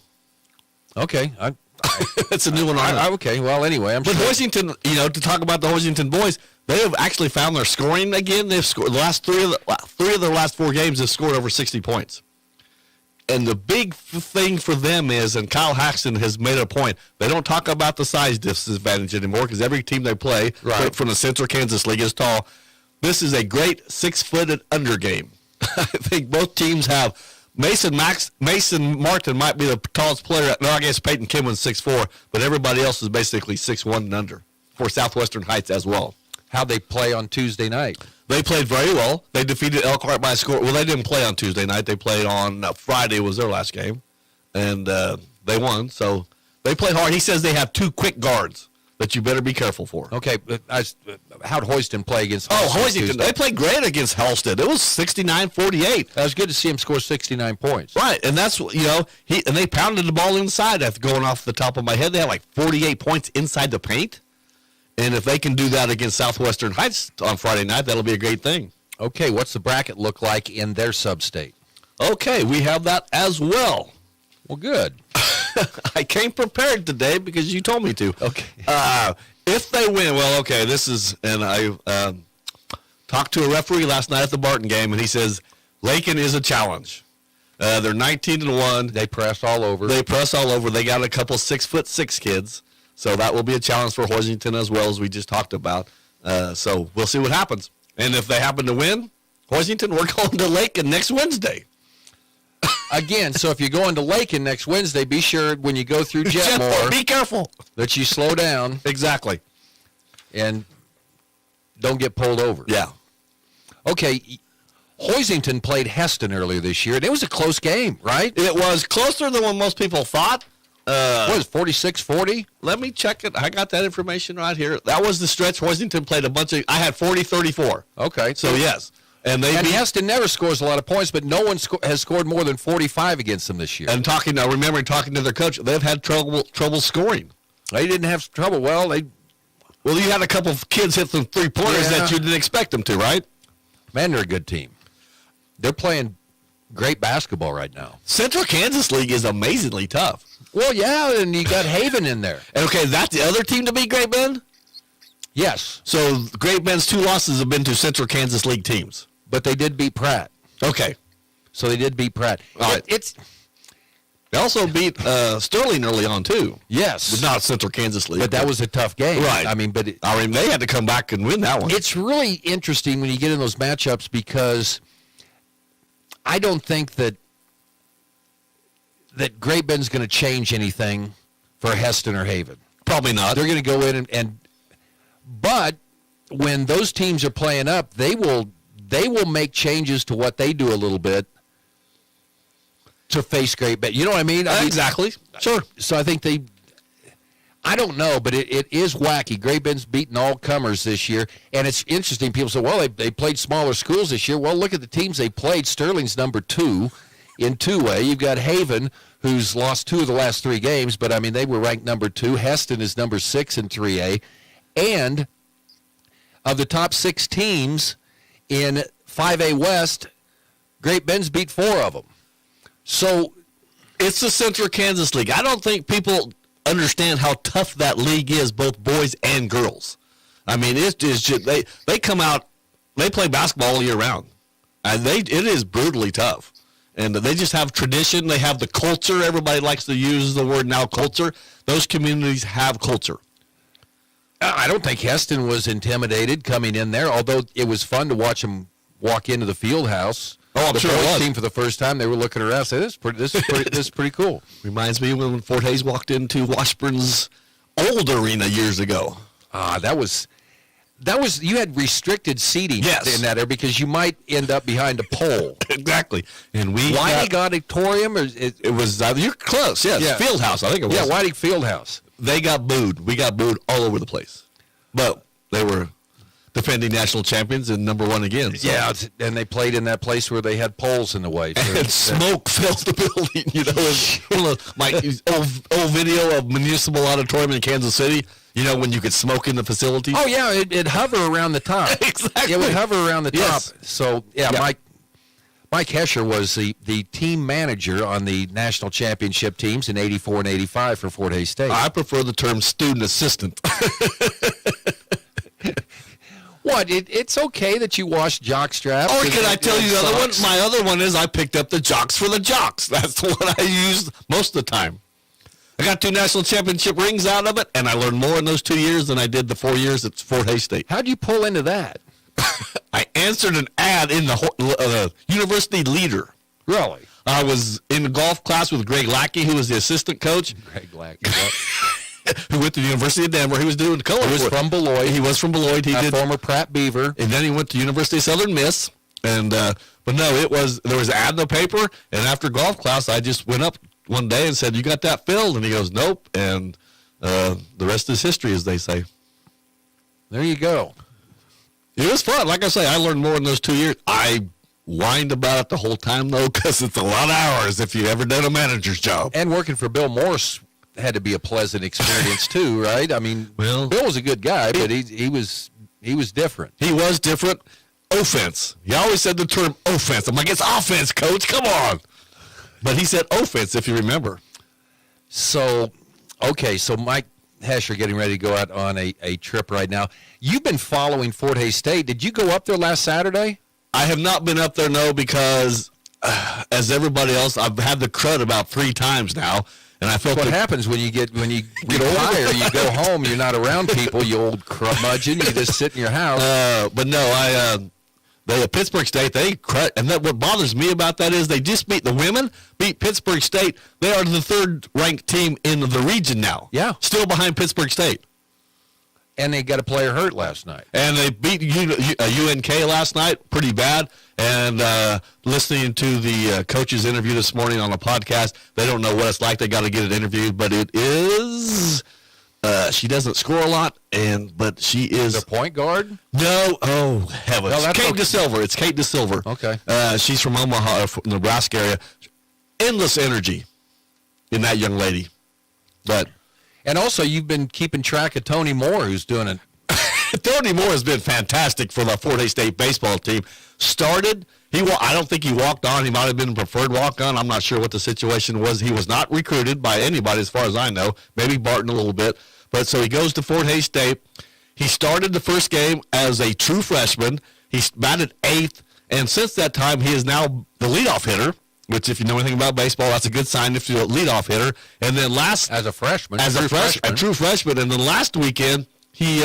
Okay. That's a new one on it. Okay, well, anyway. But Hoisington, to talk about the Hoisington boys, they have actually found their scoring again. They've scored the last three of their last 4 games have scored over 60 points. And the big thing for them is, and Kyle Haxton has made a point, they don't talk about the size disadvantage anymore because every team they play from the Central Kansas League is tall. This is a great 6-footed under game. I think both teams have Mason Martin might be the tallest player. No, I guess Peyton Kimlin's 6'4", but everybody else is basically 6'1" and under for Southwestern Heights as well. How'd they play on Tuesday night? They played very well. They defeated Elkhart by a score. Well, they didn't play on Tuesday night. They played on Friday was their last game, and they won. So they played hard. He says they have 2 quick guards that you better be careful for. Okay, how'd Hoiston play against Hoisington? They played great against Halstead. It was 69-48. That was good to see him score 69 points. Right, and that's, and they pounded the ball inside after going off the top of my head. They had like 48 points inside the paint. And if they can do that against Southwestern Heights on Friday night, that'll be a great thing. Okay, what's the bracket look like in their sub-state? Okay, we have that as well. Well, good. I came prepared today because you told me to. Okay. If they win, this is, and I talked to a referee last night at the Barton game, and he says Lakin is a challenge. They're 19-1. They press all over. They got a couple 6'6" kids. So that will be a challenge for Hoisington as well, as we just talked about. So we'll see what happens. And if they happen to win, Hoisington, we're going to Lakin next Wednesday. Again, so if you're going to Lakin next Wednesday, be sure when you go through Jetmore, be careful that you slow down. Exactly. And don't get pulled over. Yeah. Okay, Hoisington played Heston earlier this year, and it was a close game, right? It was closer than what most people thought. What was 46-40? Let me check it. I got that information right here. That was the stretch. Hoisington played a bunch of. I had 40-34. Okay. So yes, and Heston never scores a lot of points, but no one has scored more than 45 against them this year. And remembering talking to their coach, they've had trouble scoring. They didn't have trouble. Well, you had a couple of kids hit some 3-pointers that you didn't expect them to, right? Man, they're a good team. They're playing great basketball right now. Central Kansas League is amazingly tough. Well, yeah, and you got Haven in there. And okay, that's the other team to beat Great Bend? Yes. So Great Bend's 2 losses have been to Central Kansas League teams. But they did beat Pratt. Okay. So they did beat Pratt. All right. They also beat Sterling early on, too. Yes. But not Central Kansas League. But that was a tough game. Right. They had to come back and win that one. It's really interesting when you get in those matchups because I don't think that Great Bend's going to change anything for Heston or Haven. Probably not. They're going to go in but when those teams are playing up, they will make changes to what they do a little bit to face Great Bend. You know what I mean? Exactly. Sure. So I think I don't know, but it is wacky. Great Bend's beaten all comers this year, and it's interesting. People say, well, they played smaller schools this year. Well, look at the teams they played. Sterling's number 2 in 2A. You've got Haven, who's lost 2 of the last 3 games, but, they were ranked number 2. Heston is number 6 in 3A. And of the top 6 teams in 5A West, Great Bend's beat 4 of them. So It's the Central Kansas League. I don't think people understand how tough that league is, both boys and girls. I mean, it is just they come out, they play basketball all year round, and it is brutally tough. And they just have tradition. They have the culture. Everybody likes to use the word now, culture. Those communities have culture. I don't think Heston was intimidated coming in there, although it was fun to watch them walk into the field house. Oh, I'm sure it The boys was. team for the first time, they were looking around and saying, this is pretty cool. Reminds me when Fort Hays walked into Washburn's old arena years ago. That was you had restricted seating Yes. in that area because you might end up behind a pole. Exactly. And Whiting Auditorium, or it was you're close. Yes, Yeah. Fieldhouse. I think it was. Yeah, Whiting Fieldhouse. They got booed. We got booed all over the place, but they were defending national champions and number one again. So. Yeah, and they played in that place where they had poles in the way. So And smoke filled the building. You know, my old video of Municipal Auditorium in Kansas City. You know, when you could smoke in the facility. Oh yeah, it'd hover around the top. Exactly. It would hover around the top. Yes. So yeah. Mike Hesher was the team manager on the national championship teams in '84 and '85 for Fort Hays State. I prefer the term student assistant. What? It's okay that you wash jock straps. Or and- can I tell you the other one? socks. My other one is I picked up the jocks for the jocks. That's the one I used most of the time. I got 2 national championship rings out of it, and I learned more in those 2 years than I did the 4 years at Fort Hays State. How'd you pull into that? I answered an ad in the University Leader. Really? I was in the golf class with Greg Lackey, who was the assistant coach. Greg Lackey. Who went to the University of Denver. He was doing color. He was from Beloit. He was from Beloit. He did former Pratt Beaver. And then he went to University of Southern Miss. And but no, there was an ad in the paper. And after golf class, I just went up one day and said, "You got that filled?" And he goes, "Nope." And the rest is history, as they say. There you go. It was fun. Like I say, I learned more in those 2 years. I whined about it the whole time, though, because it's a lot of hours if you've ever done a manager's job. And working for Bill Morse had to be a pleasant experience too, right? I mean, Well, Bill was a good guy, but he was different. He was different. Offense. He always said the term offense. I'm like, it's offense, coach. Come on. But he said offense, if you remember. So, okay, so Mike Hesher getting ready to go out on a trip right now. You've been following Fort Hays State. Did you go up there last Saturday? I have not been up there, no, because as everybody else, I've had the crud about 3 times now. And I felt what happens when you get retire. You go home. You're not around people. You old curmudgeon. You just sit in your house. But no, Pittsburgh State. And what bothers me about that is they just beat Pittsburgh State. They are the 3rd ranked team in the region now. Yeah, still behind Pittsburgh State. And they got a player hurt last night. And they beat UNK last night pretty bad. And listening to the coach's interview this morning on a podcast, they don't know what it's like. They got to get it interviewed. But it is, she doesn't score a lot, but she is. The point guard? No. Oh, heavens. No, that's Kate okay. DeSilver. It's Kate DeSilver. Okay. She's from Omaha, Nebraska area. Endless energy in that young lady. But. And also, you've been keeping track of Tony Moore, who's doing it. Tony Moore has been fantastic for the Fort Hays State baseball team. I don't think he walked on. He might have been preferred walk-on. I'm not sure what the situation was. He was not recruited by anybody as far as I know. Maybe Barton a little bit. But so he goes to Fort Hays State. He started the first game as a true freshman. He batted 8th. And since that time, he is now the leadoff hitter. Which, if you know anything about baseball, that's a good sign if you're a leadoff hitter. And then as a freshman, a true freshman. And then last weekend, he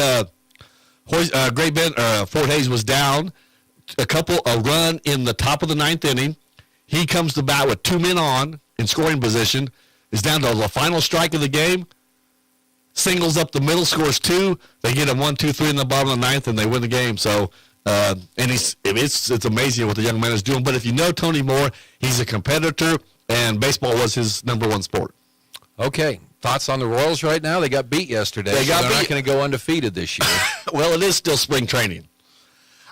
Great Bend, Fort Hays was down a run in the top of the 9th inning. He comes to bat with 2 men on in scoring position. Is down to the final strike of the game. Singles up the middle, scores 2. They get him 1, 2, 3 in the bottom of the 9th, and they win the game. So. And it's amazing what the young man is doing. But if you know Tony Moore, he's a competitor, and baseball was his number 1 sport. Okay. Thoughts on the Royals right now? They got beat yesterday. They're not going to go undefeated this year. Well, it is still spring training.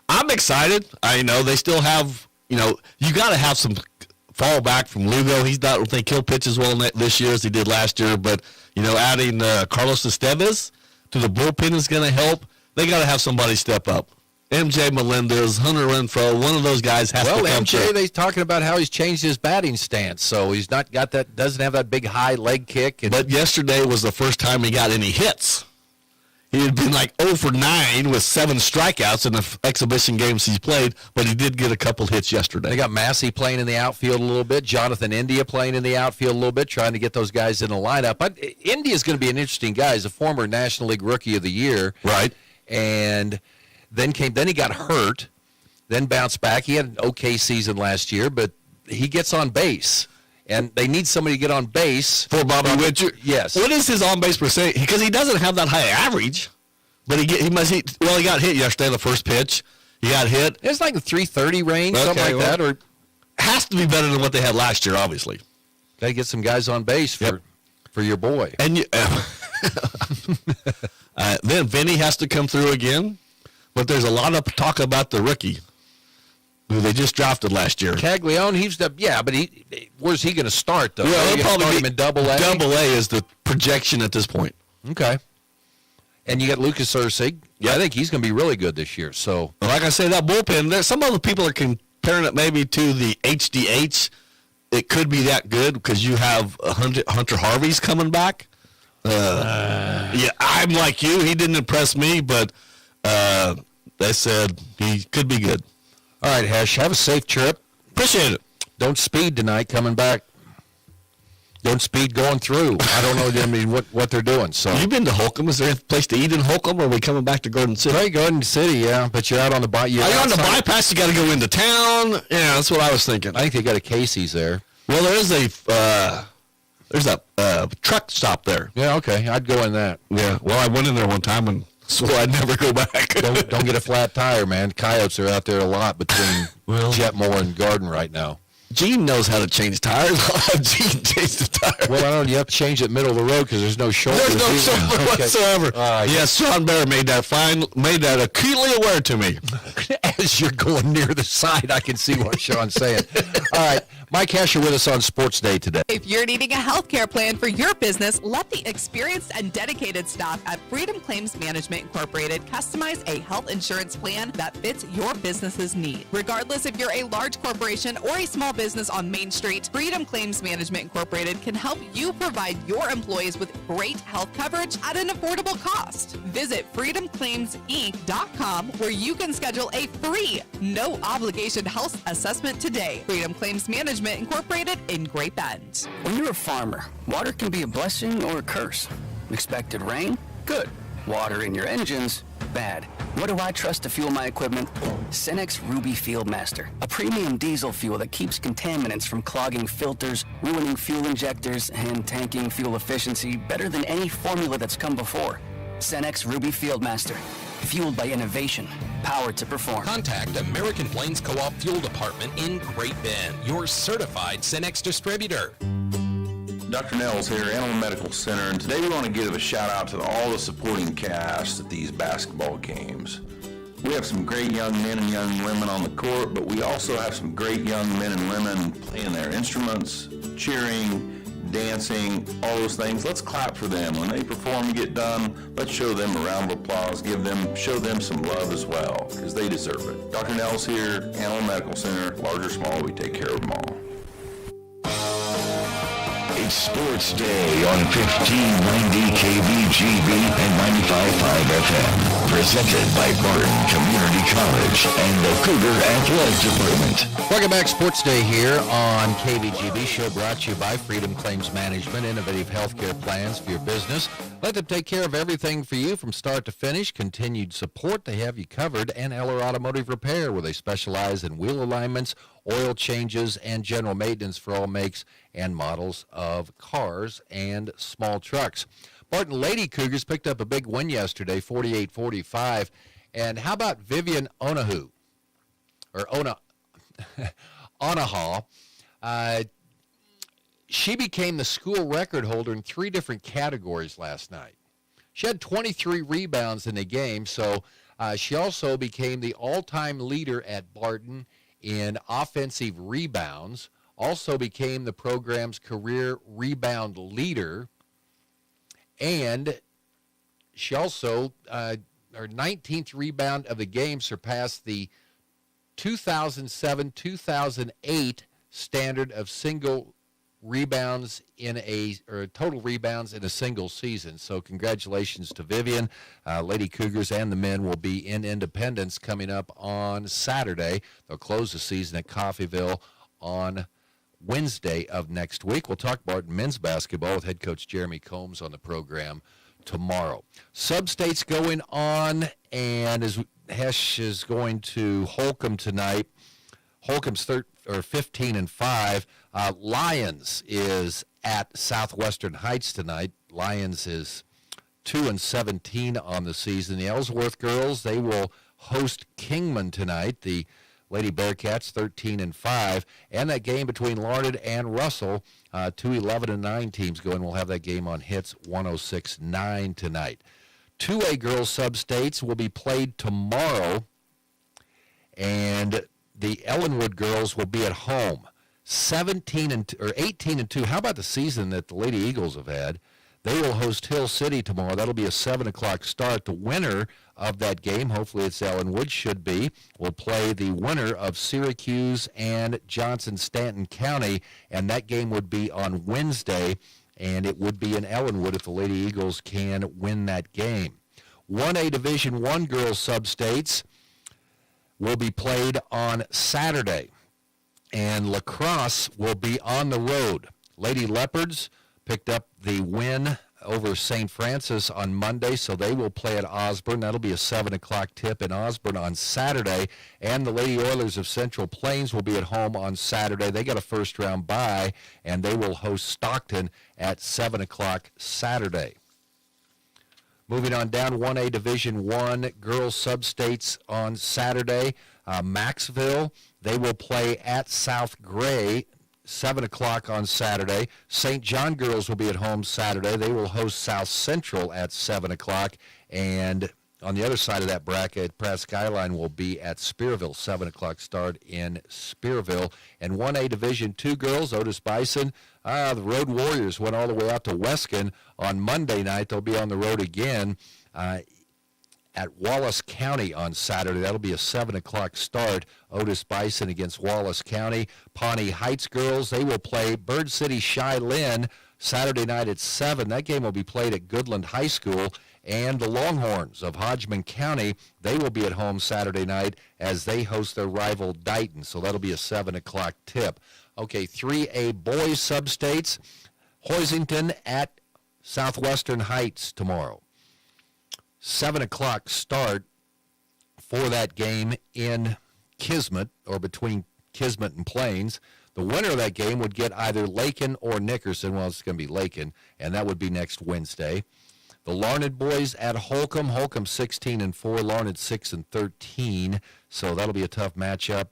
I'm excited. I know they still have, you got to have some fallback from Lugo. I don't think he'll pitch as well this year as he did last year. But, adding Carlos Estevez to the bullpen is going to help. They got to have somebody step up. MJ Melendez, Hunter Renfro, one of those guys has to come MJ, through. they're talking about how he's changed his batting stance, so he's not got that, doesn't have that big high leg kick. But yesterday was the first time he got any hits. He had been like 0 for 9 with 7 strikeouts in the exhibition games he's played, but he did get a couple hits yesterday. They got Massey playing in the outfield a little bit, Jonathan India playing in the outfield a little bit, trying to get those guys in the lineup. But India's going to be an interesting guy. He's a former National League Rookie of the Year. Right. And then he got hurt, then bounced back. He had an okay season last year, but he gets on base. And they need somebody to get on base. For Bobby Witt. Yes. What is his on-base percentage? Because he doesn't have that high average. But he got hit yesterday, the first pitch. He got hit. It's like the 330 range, something like that. Or has to be better than what they had last year, obviously. Got to get some guys on base for your boy. And then Vinny has to come through again. But there's a lot of talk about the rookie who they just drafted last year. Caglione, but where's he going to start, though? Well, he'll probably start him in Double-A? Double-A is the projection at this point. Okay. And you got Lucas Ursig. Yeah, I think he's going to be really good this year. So, like I say, that bullpen, some other people are comparing it maybe to the HDH. It could be that good because you have Hunter Harvey's coming back. Yeah, I'm like you. He didn't impress me, but they said he could be good. All right, Hesh, have a safe trip. Appreciate it. Don't speed tonight coming back. Don't speed going through. I don't know what they're doing. So you've been to Holcomb. Is there a place to eat in Holcomb, or are we coming back to Garden City? Right, Garden City, yeah. But you're out on the bypass. You're on the bypass. You got to go into town. Yeah, that's what I was thinking. I think they got a Casey's there. Well, there's a truck stop there. Yeah, okay. I'd go in that. Yeah. Well, I went in there one time and swore I'd never go back. Don't get a flat tire, man. Coyotes are out there a lot between Jetmore and Garden right now. Gene knows how to change tires. I'll have Gene change the tire. Well, I don't know. You have to change it middle of the road because there's no shoulder. There's no shoulder whatsoever. Yes, Sean Bear made that acutely aware to me. As you're going near the side, I can see what Sean's saying. All right. Mike Hesher with us on Sports Day today. If you're needing a healthcare plan for your business, let the experienced and dedicated staff at Freedom Claims Management Incorporated customize a health insurance plan that fits your business's need. Regardless if you're a large corporation or a small business on Main Street, Freedom Claims Management Incorporated can help you provide your employees with great health coverage at an affordable cost. Visit freedomclaimsinc.com where you can schedule a free, no obligation health assessment today. Freedom Claims Management Incorporated in Great Bend. When you're a farmer, water can be a blessing or a curse. Expected rain? Good. Water in your engines? Bad. What do I trust to fuel my equipment? Cenex Ruby Fieldmaster, a premium diesel fuel that keeps contaminants from clogging filters, ruining fuel injectors, and tanking fuel efficiency better than any formula that's come before. Cenex Ruby Fieldmaster, fueled by innovation, powered to perform. Contact American Plains Co-op Fuel Department in Great Bend, your certified Cenex distributor. Dr. Nels here, Animal Medical Center, and today we want to give a shout out to all the supporting cast at these basketball games. We have some great young men and young women on the court, but we also have some great young men and women playing their instruments, cheering, dancing, all those things. Let's clap for them. When they perform and get done, let's show them a round of applause, show them some love as well, because they deserve it. Dr. Nels here, Animal Medical Center, large or small, we take care of them all. It's Sports Day on 1590 KVGB and 95.5 FM. Presented by Barton Community College and the Cougar Athletic Department. Welcome back. Sports Day here on KVGB. Show brought to you by Freedom Claims Management. Innovative healthcare plans for your business. Let them take care of everything for you from start to finish. Continued support. They have you covered. And Eller Automotive Repair, where they specialize in wheel alignments, oil changes, and general maintenance for all makes and models of cars and small trucks. Barton Lady Cougars picked up a big win yesterday, 48-45. And how about Vivian Onahu? Or Onaha. She became the school record holder in 3 different categories last night. She had 23 rebounds in the game, so she also became the all-time leader at Barton in offensive rebounds, also became the program's career rebound leader, and she also, 19th rebound of the game, surpassed the 2007-2008 standard of single rebounds total rebounds in a single season. So congratulations to Vivian. Lady Cougars and the men will be in Independence coming up on Saturday. They'll close the season at Coffeyville on Wednesday of next week. We'll talk about men's basketball with head coach Jeremy Combs on the program tomorrow. Sub-states going on, and as Hesh is going to Holcomb tonight. Holcomb's 15-5. Lions is at Southwestern Heights tonight. Lions is 2-17 on the season. The Ellsworth girls, they will host Kingman tonight. The Lady Bearcats 13-5, and that game between Larned and Russell, 2 11-9 teams going. We'll have that game on Hits 106.9 tonight. 2A girls sub-states will be played tomorrow, and the Ellenwood girls will be at home. 18-2. How about the season that the Lady Eagles have had? They will host Hill City tomorrow. That'll be a 7 o'clock start. The winner of that game, hopefully it's Ellenwood, will play the winner of Syracuse and Johnson-Stanton County, and that game would be on Wednesday, and it would be in Ellenwood if the Lady Eagles can win that game. 1A Division I girls sub-states will be played on Saturday, and lacrosse will be on the road. Lady Leopards picked up the win over St. Francis on Monday, so they will play at Osborne. That'll be a 7 o'clock tip in Osborne on Saturday. And the Lady Oilers of Central Plains will be at home on Saturday. They got a first-round bye, and they will host Stockton at 7 o'clock Saturday. Moving on down, 1A Division I girls sub-states on Saturday. Maxville, they will play at South Gray, 7 o'clock on Saturday. St. John girls will be at home Saturday. They will host South Central at 7 o'clock. And on the other side of that bracket, Pratt Skyline will be at Spearville, 7 o'clock start in Spearville. And 1A Division II girls, Otis Bison, the Road Warriors went all the way out to Weskin on Monday night. They'll be on the road again at Wallace County on Saturday. That'll be a 7 o'clock start. Otis Bison against Wallace County. Pawnee Heights girls, they will play Bird City Chi-Lin Saturday night at 7. That game will be played at Goodland High School. And the Longhorns of Hodgman County, they will be at home Saturday night as they host their rival Dighton. So that'll be a 7 o'clock tip. Okay, 3A boys sub-states. Hoisington at Southwestern Heights tomorrow. 7 o'clock start for that game in Kismet, or between Kismet and Plains. The winner of that game would get either Lakin or Nickerson. Well, it's going to be Lakin, and that would be next Wednesday. The Larned boys at Holcomb. Holcomb 16-4, Larned 6-13. So that'll be a tough matchup.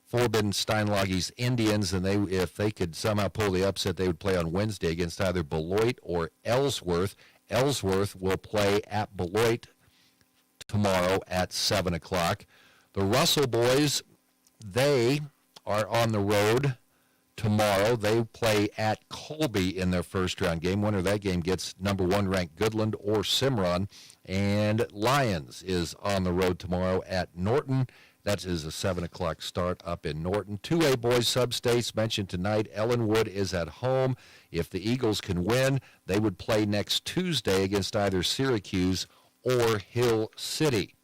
Forbidden Steinlage's Indians, and if they could somehow pull the upset, they would play on Wednesday against either Beloit or Ellsworth. Ellsworth will play at Beloit tomorrow at 7 o'clock. The Russell boys, they are on the road tomorrow. They play at Colby in their first-round game. Winner of that game gets number 1 ranked Goodland or Cimarron. And Lions is on the road tomorrow at Norton. That is a 7 o'clock start up in Norton. 2A boys sub-states mentioned tonight. Ellenwood is at home. If the Eagles can win, they would play next Tuesday against either Syracuse or Hill City.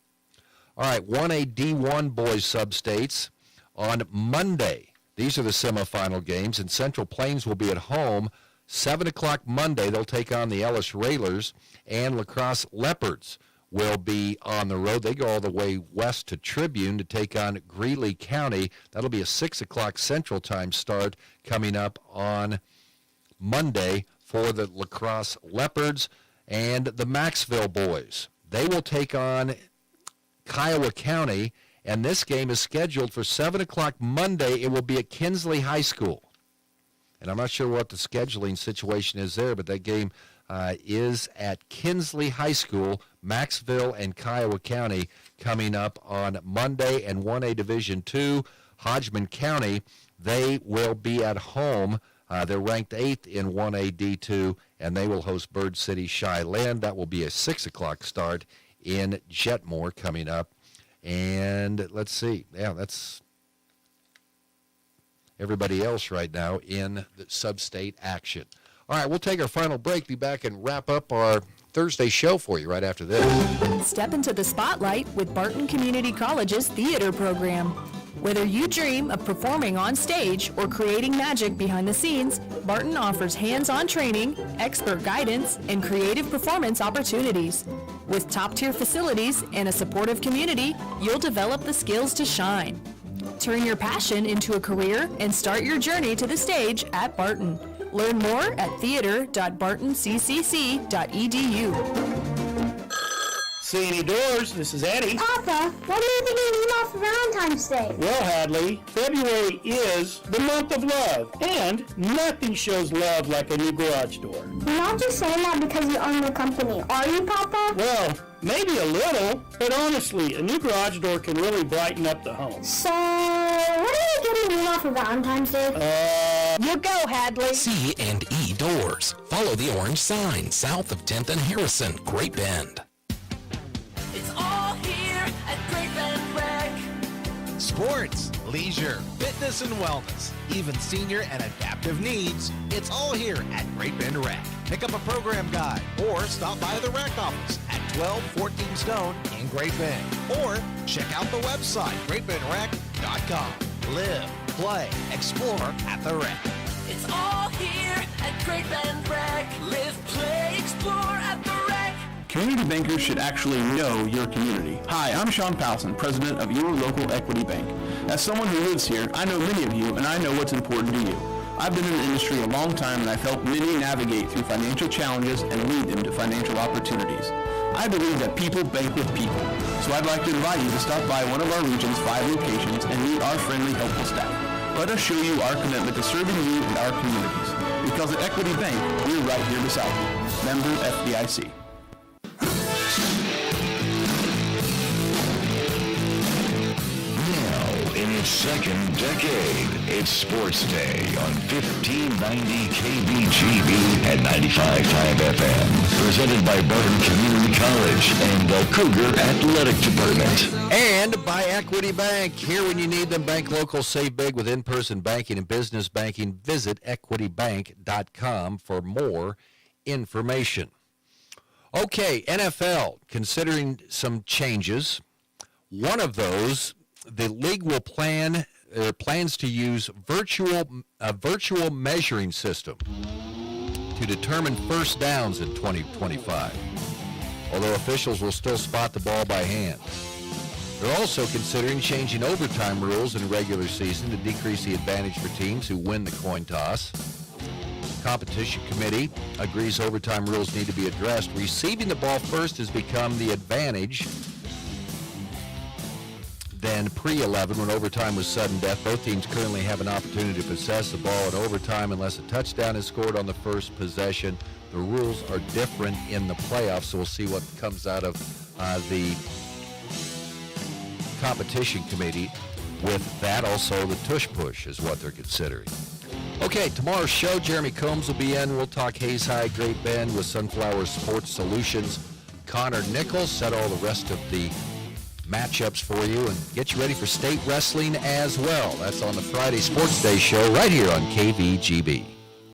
All right, 1A D1 boys sub-states on Monday. These are the semifinal games, and Central Plains will be at home. 7 o'clock Monday, they'll take on the Ellis Railers, and Lacrosse Leopards will be on the road. They go all the way west to Tribune to take on Greeley County. That'll be a 6 o'clock Central Time start coming up on Monday for the Lacrosse Leopards. And the Maxville boys, they will take on Kiowa County, and this game is scheduled for 7 o'clock Monday. It will be at Kinsley High School. And I'm not sure what the scheduling situation is there, but that game is at Kinsley High School, Maxville and Kiowa County coming up on Monday. And 1A Division II, Hodgman County, they will be at home. They're ranked 8th in 1A D2, and they will host Bird City Chi-Lin. That will be a 6 o'clock start in Jetmore coming up. And let's see. Yeah, that's everybody else right now in the sub-state action. All right, we'll take our final break, be back and wrap up our Thursday show for you right after this. Step into the spotlight with Barton Community College's theater program. Whether you dream of performing on stage or creating magic behind the scenes, Barton offers hands-on training, expert guidance, and creative performance opportunities. With top-tier facilities and a supportive community, you'll develop the skills to shine. Turn your passion into a career and start your journey to the stage at Barton. Learn more at theater.bartoncccc.edu. Sandy Doors, this is Eddie. Papa, what are you thinking about for Valentine's Day? Well, Hadley, February is the month of love, and nothing shows love like a new garage door. You're not just saying that because you own the company, are you, Papa? Well, maybe a little, but honestly, a new garage door can really brighten up the home. So, what are you getting me for Valentine's Day? You go, Hadley. C&E Doors. Follow the orange sign south of 10th and Harrison, Great Bend. It's all here at Great Bend Rec. Sports, leisure, fitness and wellness, even senior and adaptive needs. It's all here at Great Bend Rec. Pick up a program guide or stop by the rec office at 1214 Stone in Great Bend. Or check out the website, greatbendrec.com. Live, play, explore at the rec. It's all here at Great Bend Rec. Live, play, explore at the rec. Community bankers should actually know your community. Hi, I'm Sean Powson, president of your local Equity Bank. As someone who lives here, I know many of you and I know what's important to you. I've been in the industry a long time and I've helped many navigate through financial challenges and lead them to financial opportunities. I believe that people bank with people, so I'd like to invite you to stop by one of our region's 5 locations and meet our friendly, helpful staff. Let us show you our commitment to serving you and our communities. Because at Equity Bank, we're right here beside you. Member FDIC. In its second decade, it's Sports Day on 1590 KBGB and 95.5 FM. Presented by Barton Community College and the Cougar Athletic Department. And by Equity Bank. Here when you need them, bank local, save big with in-person banking and business banking. Visit equitybank.com for more information. Okay, NFL, considering some changes. One of those, the league will plans to use a virtual measuring system to determine first downs in 2025, although officials will still spot the ball by hand. They're also considering changing overtime rules in the regular season to decrease the advantage for teams who win the coin toss. The competition committee agrees overtime rules need to be addressed. Receiving the ball first has become the advantage than pre-11 when overtime was sudden death. Both teams currently have an opportunity to possess the ball in overtime unless a touchdown is scored on the first possession. The rules are different in the playoffs, so we'll see what comes out of the competition committee with that. Also, the tush push is what they're considering. Okay, tomorrow's show, Jeremy Combs will be in. We'll talk Hayes High, Great Bend with Sunflower Sports Solutions. Connor Nichols set all the rest of the matchups for you and get you ready for state wrestling as well. That's on the Friday Sports Day show right here on KVGB.